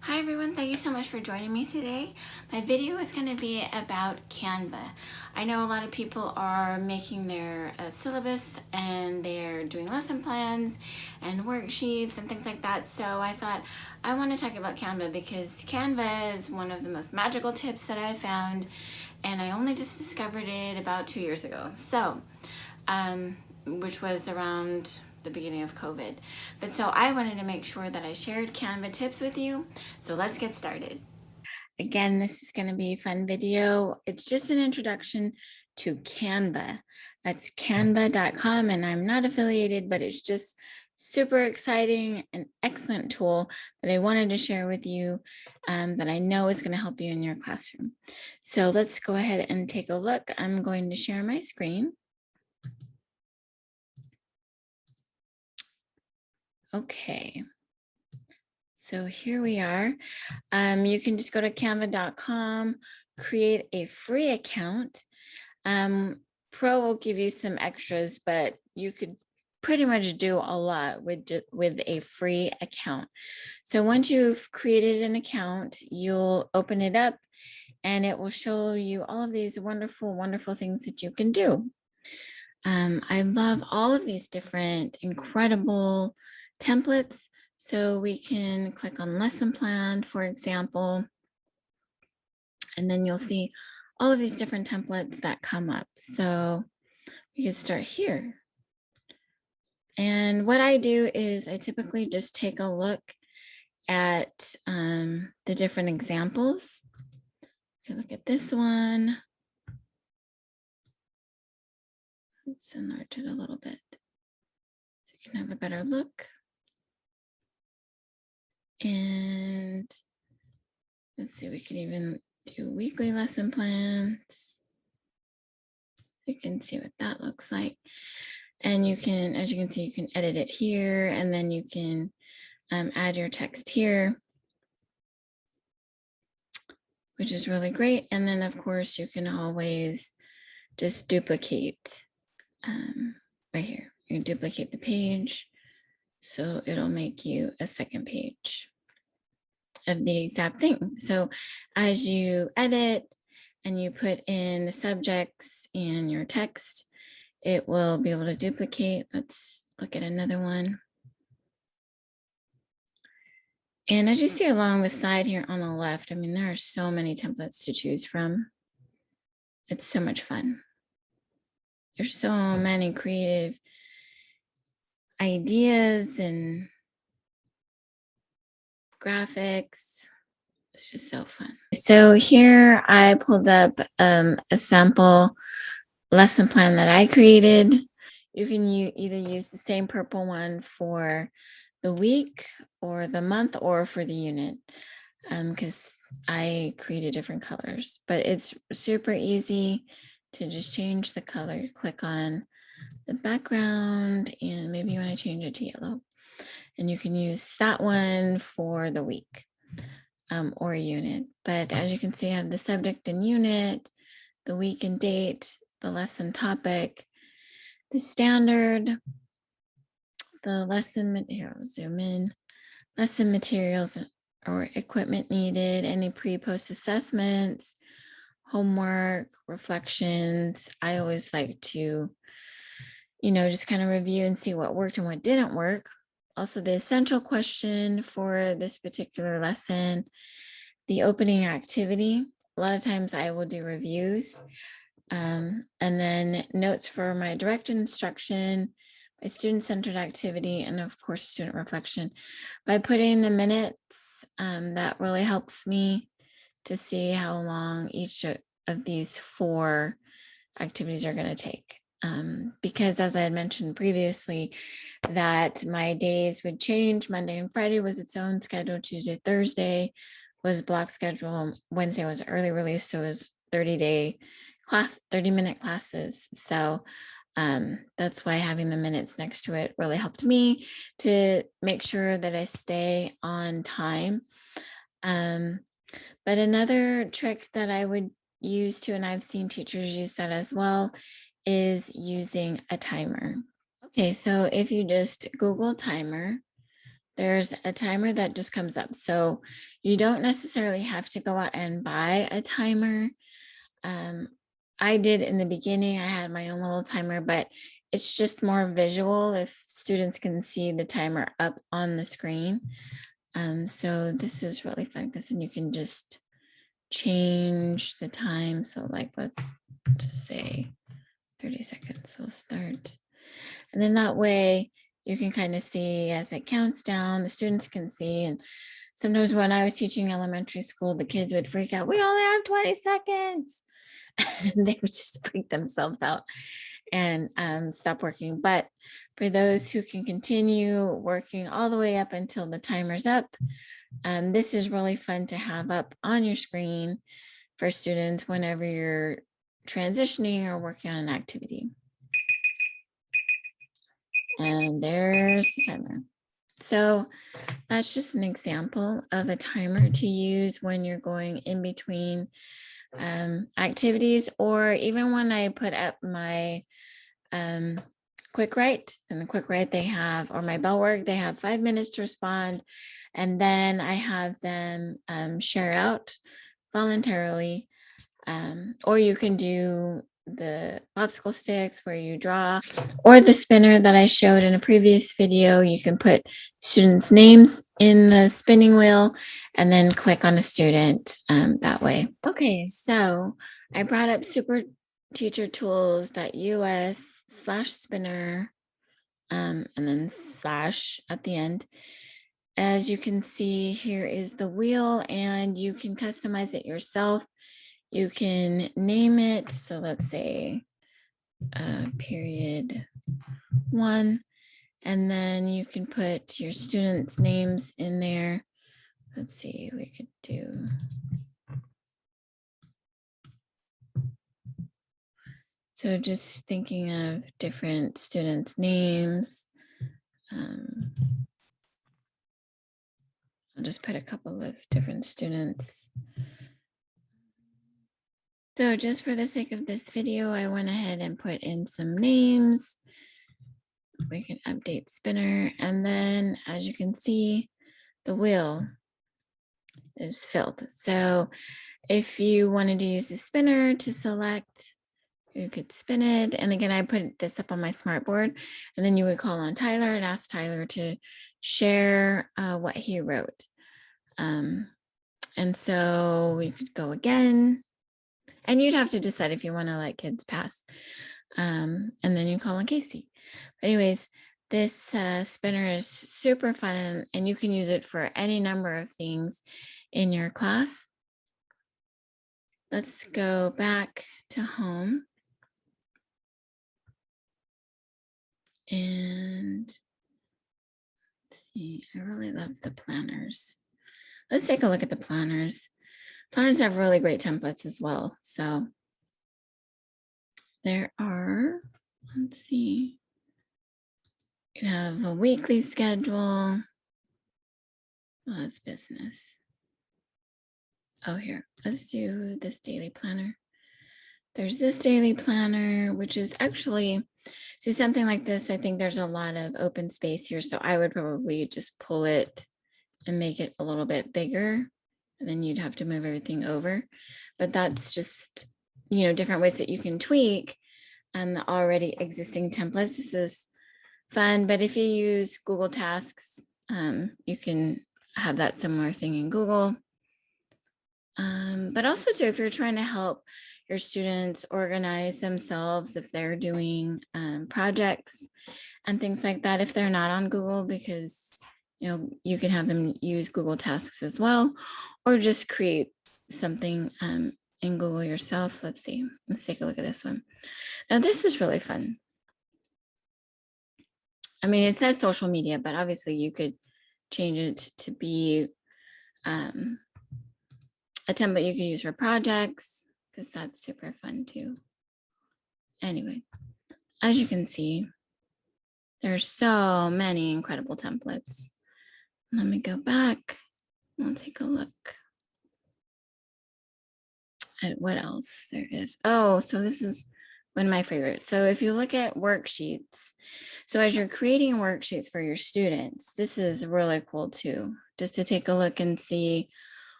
Hi everyone, thank you so much for joining me today. My video is going to be about Canva. I know a lot of people are making their syllabus and they're doing lesson plans and worksheets and things like that. So I thought I want to talk about Canva because Canva is one of the most magical tips that I found, and I only just discovered it about 2 years ago. Which was around the beginning of COVID. But so I wanted to make sure that I shared Canva tips with you. So let's get started. Again, this is going to be a fun video. It's just an introduction to Canva. That's canva.com, and I'm not affiliated, but it's just super exciting and excellent tool that I wanted to share with you that I know is going to help you in your classroom. So let's go ahead and take a look. I'm going to share my screen. Okay. So here we are. You can just go to canva.com, create a free account. Pro will give you some extras, but you could pretty much do a lot with a free account. So once you've created an account, you'll open it up and it will show you all of these wonderful, wonderful things that you can do. I love all of these different incredible templates. So we can click on lesson plan, for example, and then you'll see all of these different templates that come up. So we can start here. And what I do is I typically just take a look at the different examples. Okay, look at this one. Let's enlarge it a little bit so you can have a better look. And let's see, we can even do weekly lesson plans. You can see what that looks like. And you can, as you can see, you can edit it here, and then you can add your text here, which is really great. And then of course you can always just duplicate right here. You can duplicate the page, so it'll make you a second page of the exact thing. So as you edit and you put in the subjects and your text, it will be able to duplicate. Let's look at another one. And as you see along the side here on the left, I mean, there are so many templates to choose from. It's so much fun. There's so many creative ideas and graphics. It's just so fun. So here I pulled up a sample lesson plan that I created. You can either use the same purple one for the week or the month or for the unit, because I created different colors, but it's super easy to just change the color. Click on the background and maybe you want to change it to yellow, and you can use that one for the week or a unit. But as you can see, I have the subject and unit, the week and date, the lesson topic, the standard, the lesson, here I'll zoom in, lesson materials or equipment needed, any pre-post assessments, homework, reflections. I always like to, just kind of review and see what worked and what didn't work. Also the essential question for this particular lesson, the opening activity. A lot of times I will do reviews, and then notes for my direct instruction, my student-centered activity, and of course, student reflection. By putting the minutes, that really helps me to see how long each of these 4 activities are going to take. Because as I had mentioned previously, that my days would change. Monday and Friday was its own schedule. Tuesday, Thursday was block schedule. Wednesday was early release, so it was 30-minute classes. So that's why having the minutes next to it really helped me to make sure that I stay on time. But another trick that I would use too, and I've seen teachers use that as well, is using a timer. Okay, so if you just Google timer, there's a timer that just comes up. So you don't necessarily have to go out and buy a timer. I did in the beginning, I had my own little timer, but it's just more visual if students can see the timer up on the screen. So this is really fun because then you can just change the time. So like, let's just say 30 seconds, we'll start. And then that way you can kind of see as it counts down, the students can see. And sometimes when I was teaching elementary school, the kids would freak out. We only have 20 seconds. And they would just freak themselves out and stop working. But for those who can continue working all the way up until the timer's up, this is really fun to have up on your screen for students whenever you're transitioning or working on an activity. And there's the timer. So that's just an example of a timer to use when you're going in between activities, or even when I put up my quick write. And the quick write they have, or my bell work, they have 5 minutes to respond. And then I have them share out voluntarily. Or you can do the popsicle sticks where you draw, or the spinner that I showed in a previous video. You can put students' names in the spinning wheel and then click on a student that way. Okay, so I brought up superteachertools.us/spinner and then slash at the end. As you can see, here is the wheel, and you can customize it yourself. You can name it. So let's say period 1, and then you can put your students' names in there. Let's see, we could do. So just thinking of different students' names. I'll just put a couple of different students. So just for the sake of this video, I went ahead and put in some names. We can update spinner. And then as you can see, the wheel is filled. So if you wanted to use the spinner to select, you could spin it. And again, I put this up on my smartboard, and then you would call on Tyler and ask Tyler to share what he wrote. And so we could go again, and you'd have to decide if you want to let kids pass. And then you call on Casey. But anyways, this spinner is super fun, and you can use it for any number of things in your class. Let's go back to home. And let's see, I really love the planners. Let's take a look at the planners. Planners have really great templates as well. So there are, let's see, you can have a weekly schedule. Well, that's business. Oh, here, let's do this daily planner. There's this daily planner, which is actually, see, something like this, I think there's a lot of open space here. So I would probably just pull it and make it a little bit bigger, and then you'd have to move everything over. But that's just, different ways that you can tweak the already existing templates. This is fun, but if you use Google Tasks, you can have that similar thing in Google. But also too, if you're trying to help your students organize themselves, if they're doing projects and things like that, if they're not on Google, because you can have them use Google Tasks as well, or just create something in Google yourself. Let's see, let's take a look at this one. Now this is really fun. I mean, it says social media, but obviously you could change it to be a template you can use for projects, because that's super fun too. Anyway, as you can see, there's so many incredible templates. Let me go back. We'll take a look at what else there is. Oh, so this is one of my favorites. So if you look at worksheets, so as you're creating worksheets for your students, this is really cool too, just to take a look and see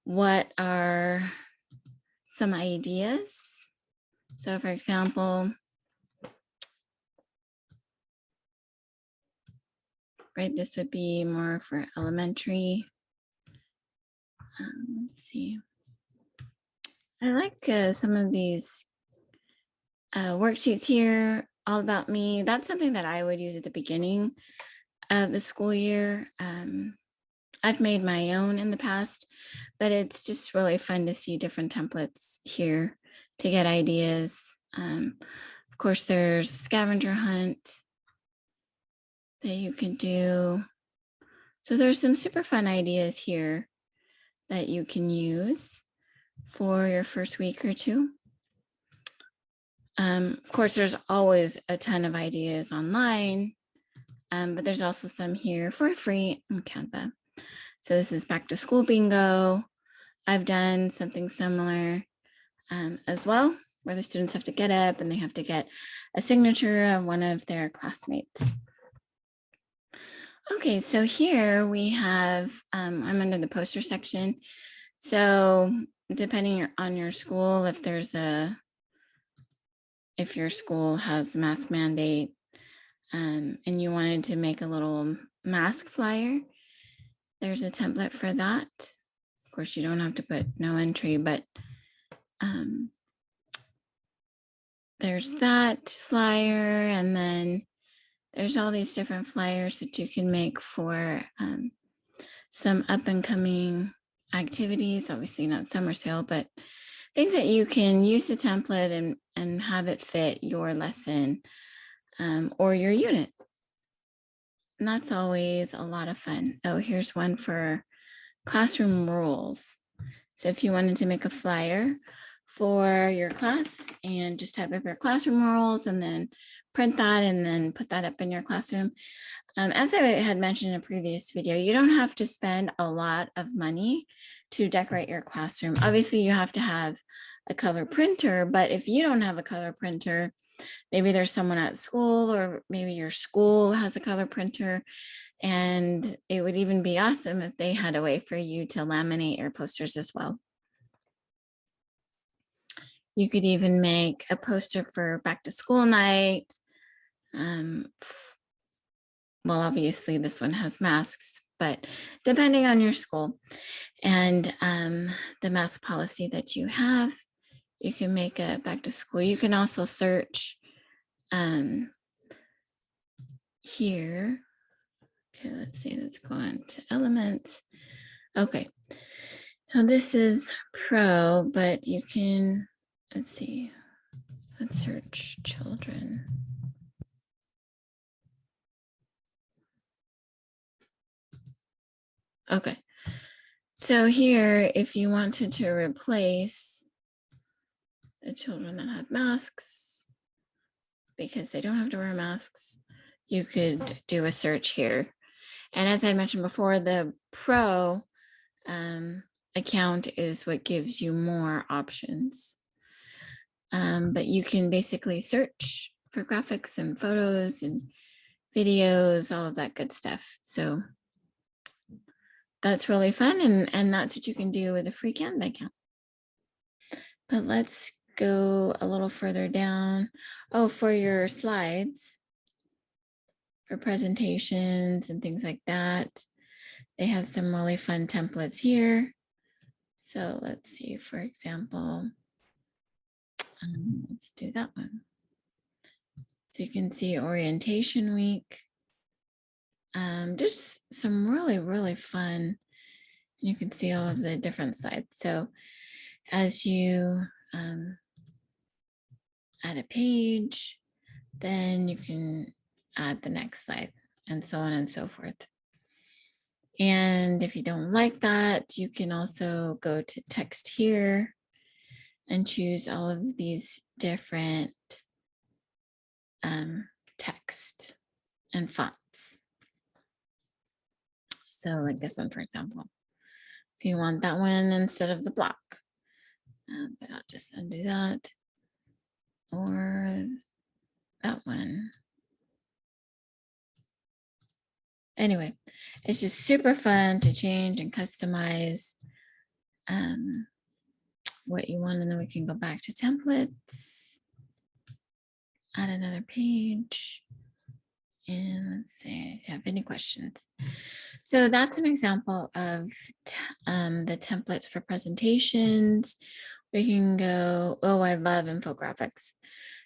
what are some ideas. So for example, right, this would be more for elementary. Let's see. I like some of these worksheets here, all about me. That's something that I would use at the beginning of the school year. I've made my own in the past, but it's just really fun to see different templates here to get ideas. Of course, there's scavenger hunt that you can do. So there's some super fun ideas here that you can use for your first week or two. Of course, there's always a ton of ideas online, but there's also some here for free on Canva. So this is back to school bingo. I've done something similar as well, where the students have to get up and they have to get a signature of one of their classmates. Okay, so here we have, I'm under the poster section. So depending on your school, if your school has a mask mandate and you wanted to make a little mask flyer, there's a template for that. Of course, you don't have to put no entry, but there's that flyer, and then there's all these different flyers that you can make for some up and coming activities, obviously not summer sale, but things that you can use the template and have it fit your lesson or your unit. And that's always a lot of fun. Oh, here's one for classroom rules. So if you wanted to make a flyer for your class and just type up your classroom rules and then print that and then put that up in your classroom. As I had mentioned in a previous video, you don't have to spend a lot of money to decorate your classroom. Obviously, you have to have a color printer, but if you don't have a color printer, maybe there's someone at school, or maybe your school has a color printer, and it would even be awesome if they had a way for you to laminate your posters as well. You could even make a poster for back to school night. Well, obviously this one has masks, but depending on your school and the mask policy that you have, you can make a back to school. You can also search here. Okay, let's see, let's go on to elements. Okay, now this is pro, but you can, let's see, let's search children. Okay, so here, if you wanted to replace the children that have masks, because they don't have to wear masks, you could do a search here. And as I mentioned before, the pro account is what gives you more options. But you can basically search for graphics and photos and videos, all of that good stuff. So that's really fun. And that's what you can do with a free Canva account. But let's go a little further down. Oh, for your slides, for presentations and things like that, they have some really fun templates here. So let's see, for example, let's do that one. So you can see orientation week. Just some really, really fun. You can see all of the different slides. So as you add a page, then you can add the next slide and so on and so forth. And if you don't like that, you can also go to text here and choose all of these different text and fonts. So like this one, for example, if you want that one instead of the block, but I'll just undo that. or that one. Anyway, it's just super fun to change and customize what you want. And then we can go back to templates, add another page. And let's say if you have any questions. So that's an example of the templates for presentations. We can go, oh, I love infographics.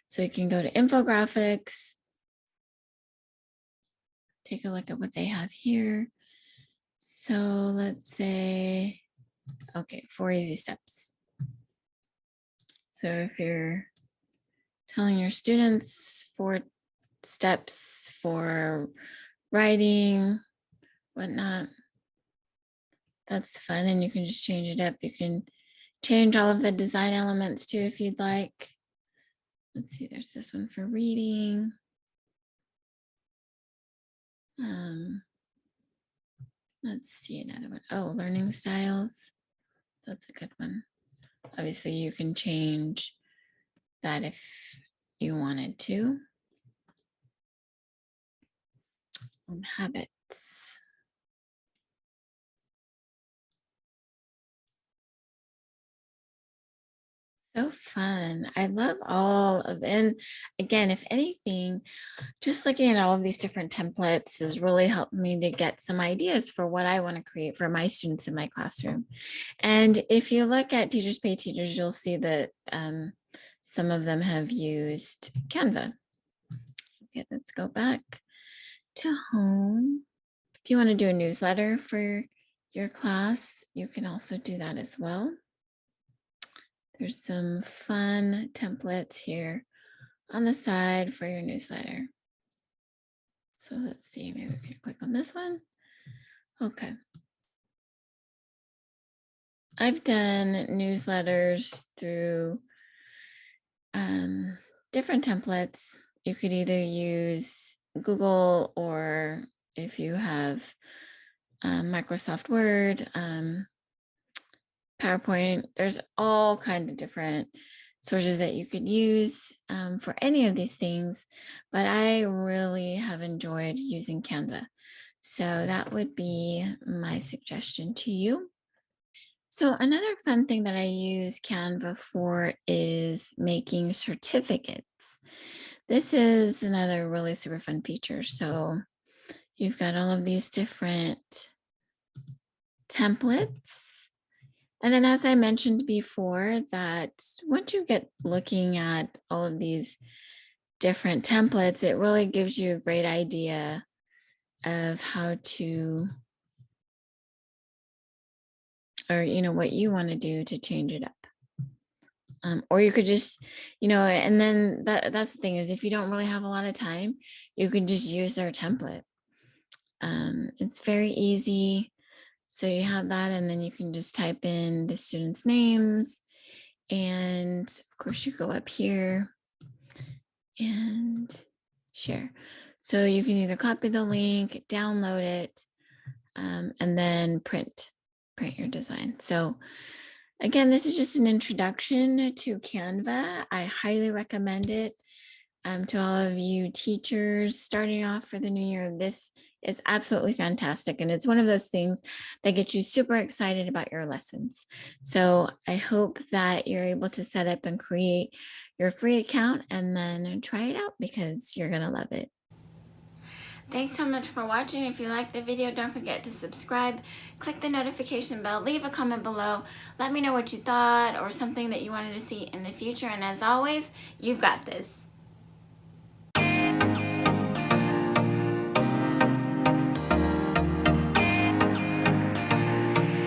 So you can go to infographics, take a look at what they have here. So let's say, okay, 4 easy steps. So if you're telling your students 4 steps for writing, whatnot, that's fun. And you can just change it up. You can change all of the design elements too if you'd like. Let's see, there's this one for reading. Let's see another one. Oh, learning styles. That's a good one. Obviously, you can change that if you wanted to. Habits. So fun. I love all of them. And again, if anything, just looking at all of these different templates has really helped me to get some ideas for what I want to create for my students in my classroom. And if you look at Teachers Pay Teachers, you'll see that some of them have used Canva. Okay, let's go back to home. If you want to do a newsletter for your class, you can also do that as well. There's some fun templates here on the side for your newsletter. So let's see, maybe we could click on this one. Okay. I've done newsletters through different templates. You could either use Google, or if you have Microsoft Word, PowerPoint, there's all kinds of different sources that you could use for any of these things, but I really have enjoyed using Canva. So that would be my suggestion to you. So another fun thing that I use Canva for is making certificates. This is another really super fun feature. So you've got all of these different templates. And then as I mentioned before, that once you get looking at all of these different templates, it really gives you a great idea of how to, or what you want to do to change it up. Or you could just, and then that's the thing is, if you don't really have a lot of time, you can just use their template. It's very easy. So you have that, and then you can just type in the students' names. And of course you go up here and share. So you can either copy the link, download it, and then print your design. So again, this is just an introduction to Canva. I highly recommend it to all of you teachers starting off for the new year. This is absolutely fantastic. And it's one of those things that gets you super excited about your lessons. So I hope that you're able to set up and create your free account and then try it out, because you're going to love it. Thanks so much for watching. If you liked the video, don't forget to subscribe, click the notification bell, leave a comment below. Let me know what you thought or something that you wanted to see in the future. And as always, you've got this.